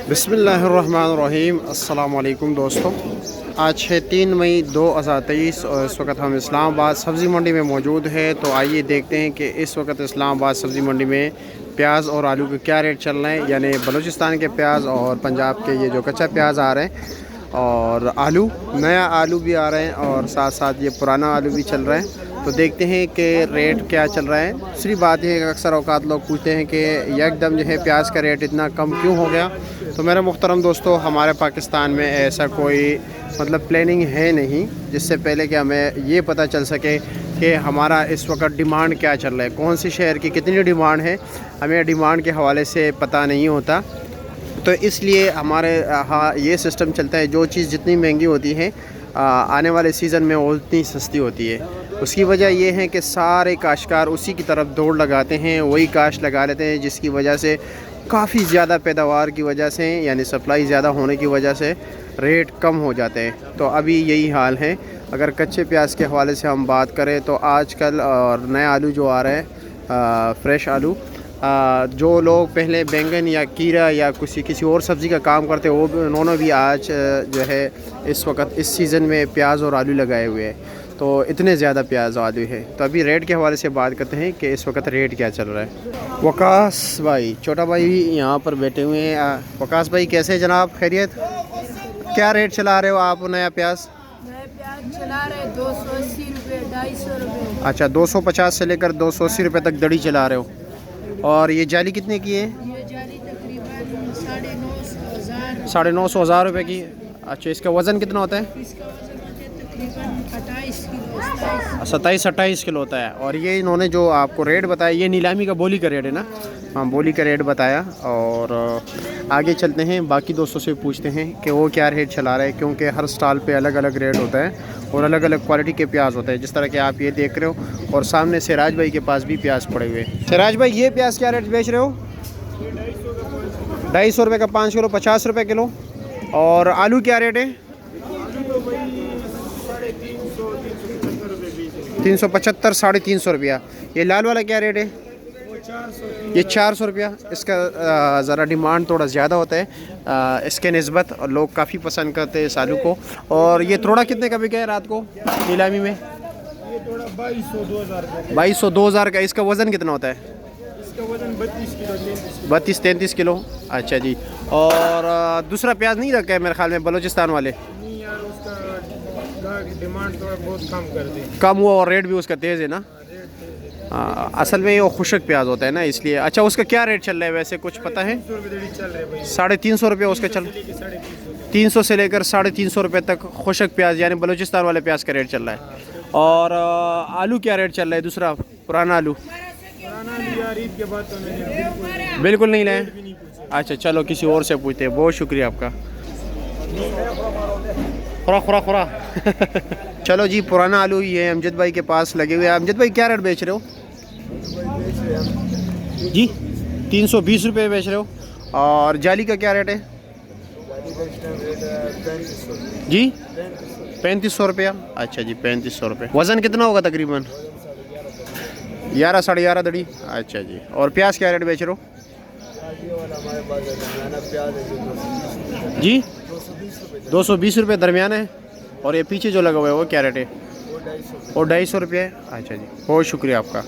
बिस्मिल्लाहिर्रहमानिर्रहीम। अस्सलाम वालेकुम दोस्तों, आज है 3 मई 2023 और इस वक्त हम इस्लामाबाद सब्ज़ी मंडी में मौजूद है। तो आइए देखते हैं कि इस वक्त इस्लामाबाद सब्ज़ी मंडी में प्याज और आलू के क्या रेट चल रहे हैं। यानी बलूचिस्तान के प्याज और पंजाब के ये जो कच्चा प्याज आ रहे हैं, और आलू नया आलू भी आ रहे हैं, और साथ साथ ये पुराना आलू भी चल रहा है। तो देखते हैं कि रेट क्या चल रहा है। दूसरी बात यह है कि अक्सर औकात लोग पूछते हैं कि एकदम जो है प्याज का रेट इतना कम क्यों हो गया। तो मेरे मुहतरम दोस्तों, हमारे पाकिस्तान में ऐसा कोई मतलब प्लानिंग है नहीं जिससे पहले कि हमें ये पता चल सके कि हमारा इस वक्त डिमांड क्या चल रहा है, कौन सी शहर की कितनी डिमांड है, हमें डिमांड के हवाले से पता नहीं होता। तो इसलिए हमारे हाँ ये सिस्टम चलता है, जो चीज़ जितनी महंगी होती है आने वाले सीज़न में वो उतनी सस्ती होती है। उसकी वजह यह है कि सारे काश्तकार उसी की तरफ दौड़ लगाते हैं, वही काश्त लगा लेते हैं, जिसकी वजह से काफ़ी ज़्यादा पैदावार की वजह से यानी सप्लाई ज़्यादा होने की वजह से रेट कम हो जाते हैं। तो अभी यही हाल है। अगर कच्चे प्याज के हवाले से हम बात करें तो आजकल और नए आलू जो आ रहे हैं फ्रेश आलू, जो लोग पहले बैंगन या कीरा या किसी और सब्ज़ी का काम करते वो भी उन्होंने भी आज जो है इस वक्त इस सीज़न में प्याज और आलू लगाए हुए हैं। तो इतने ज़्यादा प्याज आलू है। तो अभी रेट के हवाले से बात करते हैं कि इस वक्त रेट क्या चल रहा है। वकास भाई, छोटा भाई भी यहाँ पर बैठे हुए हैं। वकास भाई कैसे हैं जनाब, खैरियत? क्या रेट चला रहे हो आप नया प्याज? चला रहे 280 रुपये, 250 रुपये। अच्छा, 250 से लेकर 280 रुपये तक दड़ी चला रहे हो। और ये जाली कितने की है? ये जाली तकरीबन 950 950 रुपये की। अच्छा, इसका वज़न कितना होता है? इसका वजन होता है तकरीबन 28 किलो, 27-28 किलो होता है। और ये इन्होंने जो आपको रेट बताया ये नीलामी का बोली का रेट है ना? हाँ, बोली का रेट बताया। और आगे चलते हैं, बाकी दोस्तों से पूछते हैं कि वो क्या रेट चला रहे हैं, क्योंकि हर स्टॉल पे अलग अलग रेट होता है और अलग अलग क्वालिटी के प्याज होते हैं, जिस तरह के आप ये देख रहे हो। और सामने सिराज भाई के पास भी प्याज पड़े हुए हैं। सिराज भाई, ये प्याज क्या रेट बेच रहे हो? 250 रुपये का 5 किलो, 50 रुपये किलो। और आलू क्या रेट है? 375, 350 रुपया। ये लाल वाला क्या रेट है? ये 400 रुपया। इसका ज़रा डिमांड थोड़ा ज़्यादा होता है इसके निस्बत, और लोग काफ़ी पसंद करते हैं इस आलू को। और ये थोड़ा कितने का बिका है रात को नीलामी में? ये थोड़ा 2200, 2000 का। इसका वज़न कितना होता है? इसका वजन 32 किलो, 32-33 किलो। अच्छा जी। और दूसरा प्याज नहीं रखा है मेरे ख्याल में बलूचिस्तान वाले? नहीं यार, उसका डिमांड थोड़ा बहुत कम कर दी, कम हुआ और रेट भी उसका तेज़ है ना? असल में ये खुशक प्याज होता है ना, इसलिए। अच्छा, उसका क्या रेट चल रहा है वैसे, कुछ पता है? 350 रुपये उसका चल, 300 से लेकर 350 रुपये तक खुशक प्याज यानी बलूचिस्तान वाले प्याज का रेट चल रहा है। और आलू क्या रेट चल रहा है दूसरा, पुराना आलू? यार ईद के बाद तो मैंने बिल्कुल नहीं लाए। अच्छा चलो, किसी और से पूछते हैं। बहुत शुक्रिया आपका। खुरा चलो जी, पुराना आलू ये अमजद भाई के पास लगे हुए हैं। अमजद भाई, क्या रेट बेच रहे हो जी? 320 रुपये बेच रहे हो। और जाली का क्या रेट है जी? 3500 रुपया। अच्छा जी, 3500 रुपये। वज़न कितना होगा तकरीबन? 11 साढ़े 11 दड़ी। अच्छा जी। और प्याज क्या रेट बेच रहे हो जी? 220 रुपये दरमियान है। और ये पीछे जो लगा हुआ है वो क्या रेट है? वो 250 रुपये। अच्छा जी, बहुत शुक्रिया आपका।